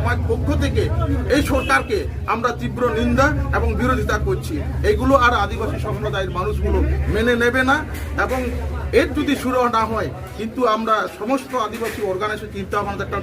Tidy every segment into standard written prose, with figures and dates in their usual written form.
সমাজ পক্ষ থেকে এই সরকারকে আমরা তীব্র নিন্দা এবং বিরোধিতা করছি। এগুলো আর আদিবাসী সম্প্রদায়ের মানুষগুলো মেনে নেবে না, এবং এর যদি শুরু না হয় কিন্তু আমরা সমস্ত আদিবাসী অর্গানাইজেশন চিন্তা ভাবনা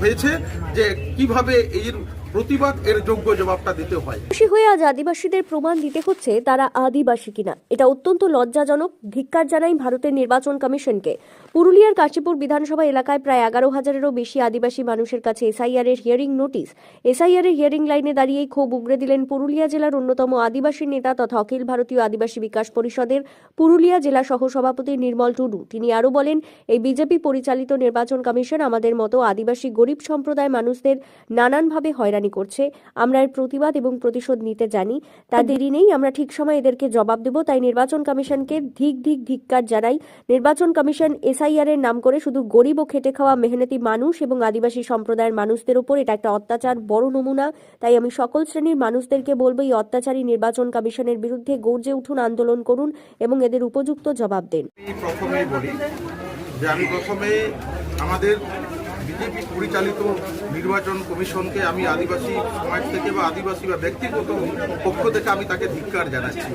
হয়েছে যে কিভাবে এর প্রতিবাদ এর যোগ্য জবাবটা দিতে হয়। খুশি হয়ে আজ আদিবাসীদের প্রমাণ দিতে হচ্ছে তারা আদিবাসী কিনা, এটা অত্যন্ত লজ্জাজনক। ধিক্কার জানাই ভারতের নির্বাচন কমিশনকে। পুরুলিয়ার কাশীপুর বিধানসভা এলাকায় প্রায় 11,000-এরও বেশি আদিবাসী মানুষের কাছে এসআইআর এর হিয়ারিং নোটিশ। এসআইআর এর হিয়ারিং লাইনে দাঁড়িয়েই ক্ষোভ উগরে দিলেন পুরুলিয়া জেলার অন্যতম আদিবাসী নেতা তথা অখিল ভারতীয় আদিবাসী বিকাশ পরিষদের পুরুলিয়া জেলা সহ সভাপতি নির্মল টুডু। তিনি আরও বলেন, এই বিজেপি পরিচালিত নির্বাচন কমিশন আমাদের মতো আদিবাসী গরিব সম্প্রদায় মানুষদের নানানভাবে হয়রানি করছে। আমরা এর প্রতিবাদ এবং প্রতিশোধ নিতে জানি, তা দেরি নেই, আমরা ঠিক সময় এদেরকে জবাব দেব। তাই নির্বাচন কমিশনকে ধিক্কার জানাই। নির্বাচন কমিশন এসআইআর এর নাম করে শুধু গরিব ও খেটে খাওয়া মেহনতি মানুষ এবং আদিবাসী সম্প্রদায়ের মানুষদের উপর এটা একটা অত্যাচার, বড় নমুনা। তাই আমি সকল শ্রেণীর মানুষদেরকে বলবো, এই অত্যাচারী নির্বাচন কমিশনের বিরুদ্ধে গর্জে উঠুন, আন্দোলন করুন এবং এদের উপযুক্ত জবাব দেন। প্রথমেই বলি যে আমি প্রথমে আমাদের বিজেপি পরিচালিত নির্বাচন কমিশনকে আমি আদিবাসী সমাজ থেকে বা আদিবাসী বা ব্যক্তিগত পক্ষ থেকে আমি তাকে ধিক্কার জানাচ্ছি।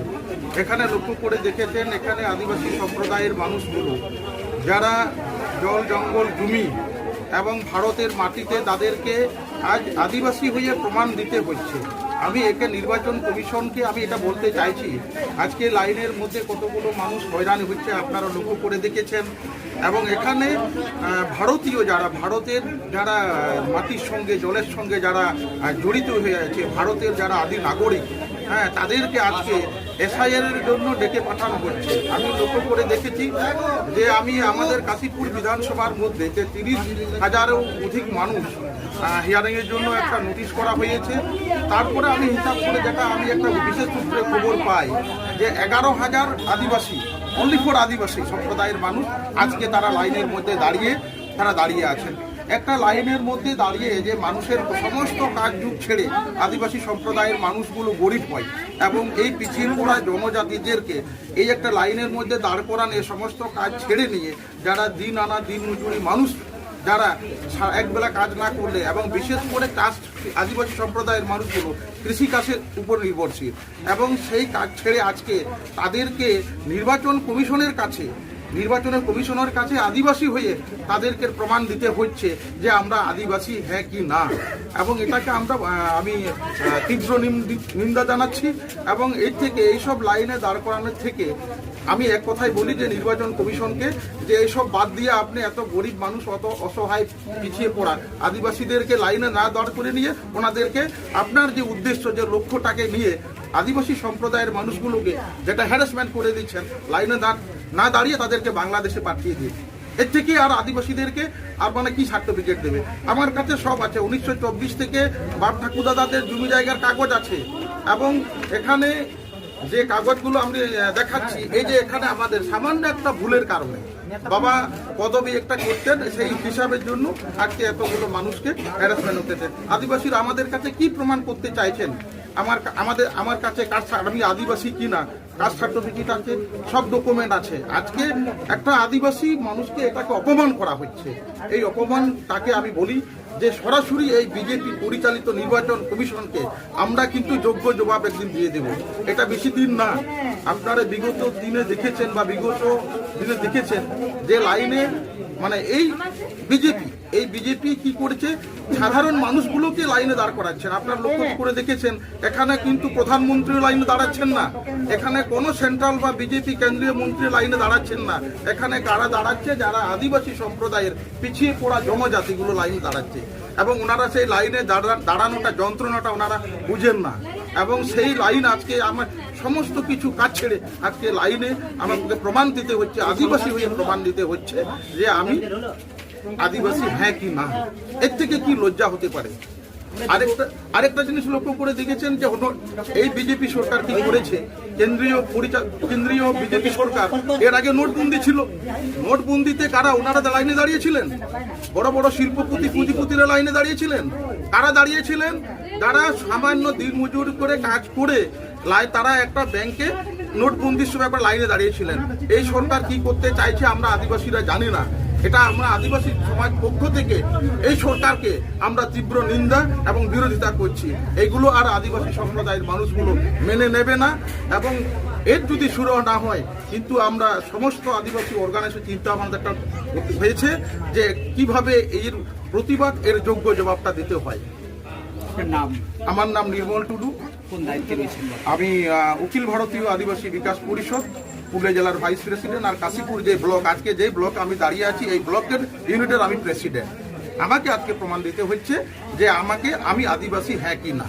এখানে লক্ষ্য করে দেখেছেন, এখানে আদিবাসী সম্প্রদায়ের মানুষগুলো যারা জল জঙ্গল জমি এবং ভারতের মাটিতে তাদেরকে আজ আদিবাসী হয়ে প্রমাণ দিতে হচ্ছে। আমি একে নির্বাচন কমিশনকে আমি এটা বলতে চাইছি, আজকে লাইনের মধ্যে কতগুলো মানুষ হয়রানি হচ্ছে আপনারা লক্ষ্য করে দেখেছেন, এবং এখানে ভারতীয় যারা ভারতের যারা মাটির সঙ্গে জলের সঙ্গে যারা জড়িত হয়ে আছে, ভারতের যারা আদি নাগরিক, হ্যাঁ, তাদেরকে আজকে এসআইআর এর জন্য ডেকে পাঠানো হচ্ছে। আমি লক্ষ্য করে দেখেছি যে আমি আমাদের কাশীপুর বিধানসভার মধ্যে যে 30,000-এরও অধিক মানুষ হিয়ারিংয়ের জন্য একটা নোটিশ করা হয়েছে। তারপরে আমি হিসাব করে যেটা আমি একটা বিশেষ সূত্রে খবর পাই যে 11,000 আদিবাসী, অনলি ফর আদিবাসী সম্প্রদায়ের মানুষ আজকে তারা লাইনের মধ্যে দাঁড়িয়ে আছেন। একটা লাইনের মধ্যে দাঁড়িয়ে যে মানুষের সমস্ত কাজযুগ ছেড়ে আদিবাসী সম্প্রদায়ের মানুষগুলো গরিব হয় এবং এই পিছিয়ে পড়া জনজাতিদেরকে এই একটা লাইনের মধ্যে দাঁড় করান, এ সমস্ত কাজ ছেড়ে নিয়ে যারা দিন আনা দিন মজুরি মানুষ, যারা একবেলা কাজ না করলে এবং বিশেষ করে চাষ আদিবাসী সম্প্রদায়ের মানুষগুলো কৃষিকাজের উপর নির্ভরশীল, এবং সেই কাজ ছেড়ে আজকে তাদেরকে নির্বাচন কমিশনের কাছে আদিবাসী হয়ে তাদেরকে প্রমাণ দিতে হচ্ছে যে আমরা আদিবাসী হ্যাঁ কি না, এবং এটাকে আমি তীব্র নিন্দা জানাচ্ছি। এবং এর থেকে এইসব লাইনে দাঁড় করানোর থেকে আমি এক কথাই বলি যে নির্বাচন কমিশনকে যে এইসব বাদ দিয়ে আপনি এত গরিব মানুষ, অত অসহায় পিছিয়ে পড়া আদিবাসীদেরকে লাইনে না দাঁড় করে নিয়ে ওনাদেরকে আপনার যে উদ্দেশ্য, যে লক্ষ্যটাকে নিয়ে আদিবাসী সম্প্রদায়ের মানুষগুলোকে যেটা হ্যারাসমেন্ট করে দিচ্ছেন, লাইনে না দাঁড়িয়ে তাদেরকে বাংলাদেশে পাঠিয়ে দিয়ে এর থেকে আর আদিবাসীদেরকে আর মানে কি সার্টিফিকেট দেবে? আমার কাছে সব আছে, 1924 থেকে বাপ ঠাকুরদাদাদের জমি জায়গার কাগজ আছে, এবং এখানে যে কাগজগুলো আমি দেখাচ্ছি, এই যে এখানে আমাদের সামান্য একটা ভুলের কারণে বাবা পদবি একটা করতেন, সেই হিসাবের জন্য আজকে এতগুলো মানুষকে হ্যারাসমেন্ট হতেছে। আদিবাসীরা আমাদের কাছে কি প্রমাণ করতে চাইছেন? আমার কাছে আমি আদিবাসী কিনা কাস্ট সার্টিফিকেট আছে, সব ডকুমেন্ট আছে। আজকে একটা আদিবাসী মানুষকে এটাকে অপমান করা হচ্ছে। এই অপমানটাকে আমি বলি যে সরাসরি এই বিজেপি পরিচালিত নির্বাচন কমিশনকে আমরা কিন্তু যোগ্য জবাব একদিন দিয়ে দেব। এটা বেশি দিন না, আপনারা বিগত দিনে দেখেছেন যে লাইনে মানে এই বিজেপি কি করেছে, সাধারণ মানুষগুলোকে লাইনে দাঁড় করাচ্ছেন। আপনারা লক্ষ্য করে দেখেছেন, এখানে কিন্তু প্রধানমন্ত্রী লাইনে দাঁড়াচ্ছেন না, এখানে কোনো সেন্ট্রাল বা বিজেপি কেন্দ্রীয় মন্ত্রী লাইনে দাঁড়াচ্ছেন না, এখানে কারা দাঁড়াচ্ছে, যারা আদিবাসী সম্প্রদায়ের পিছিয়ে পড়া জনজাতিগুলো লাইনে দাঁড়াচ্ছে, এবং ওনারা সেই লাইনে দাঁড়ানোটা যন্ত্রণাটা ওনারা বুঝেন না, এবং সেই লাইন আজকে আমার সমস্ত কিছু কাজ ছেড়ে আজকে লাইনে আমাকে প্রমাণ দিতে হচ্ছে, আদিবাসী হয়ে প্রমাণ দিতে হচ্ছে যে আমি আদিবাসী হ্যাঁ কি না। এর থেকে কি লজ্জা হতে পারে? আরেকটা জিনিস লক্ষ্য করে দেখেছেন যে এই বিজেপি সরকার কি করেছে, কেন্দ্রীয় বিজেপি সরকার এর আগে নোটবন্দি ছিল, নোটবন্দিতে কারা ওনারা লাইনে দাঁড়িয়েছিলেন, বড় বড় শিল্পপতি পুঁজিপতিরা লাইনে দাঁড়িয়েছিলেন। কারা দাঁড়িয়েছিলেন? যারা সামান্য দিন মজুরি করে কাজ করে তারা একটা ব্যাংকে নোটবন্দির সময় একবার লাইনে দাঁড়িয়েছিলেন। এই সরকার কি করতে চাইছে আমরা আদিবাসীরা জানি না। এটা আমরা আদিবাসী সমাজ পক্ষ থেকে এই সরকারকে আমরা তীব্র নিন্দা এবং বিরোধিতা করছি। এইগুলো আর আদিবাসী সম্প্রদায়ের মানুষগুলো মেনে নেবে না, এবং এর যদি শুরু না হয় কিন্তু আমরা সমস্ত আদিবাসী অর্গানাইজেশন চিন্তা ভাবনাটা হয়েছে যে কিভাবে এর প্রতিবাদ এর যোগ্য জবাবটা দিতে হয়। নাম? আমার নাম নির্মল টুডু। কোন দায়িত্বে রয়েছেন? আমি অখিল ভারতীয় আদিবাসী বিকাশ পরিষদ পুরুলিয়া জেলার ভাইস প্রেসিডেন্ট, আর কাশীপুর যে ব্লক, আজকে যে ব্লক আমি দাঁড়িয়ে আছি এই ব্লকের ইউনিটের আমি প্রেসিডেন্ট। আমাকে আজকে প্রমাণ দিতে হচ্ছে যে আমি আদিবাসী হ্যাঁ কি না।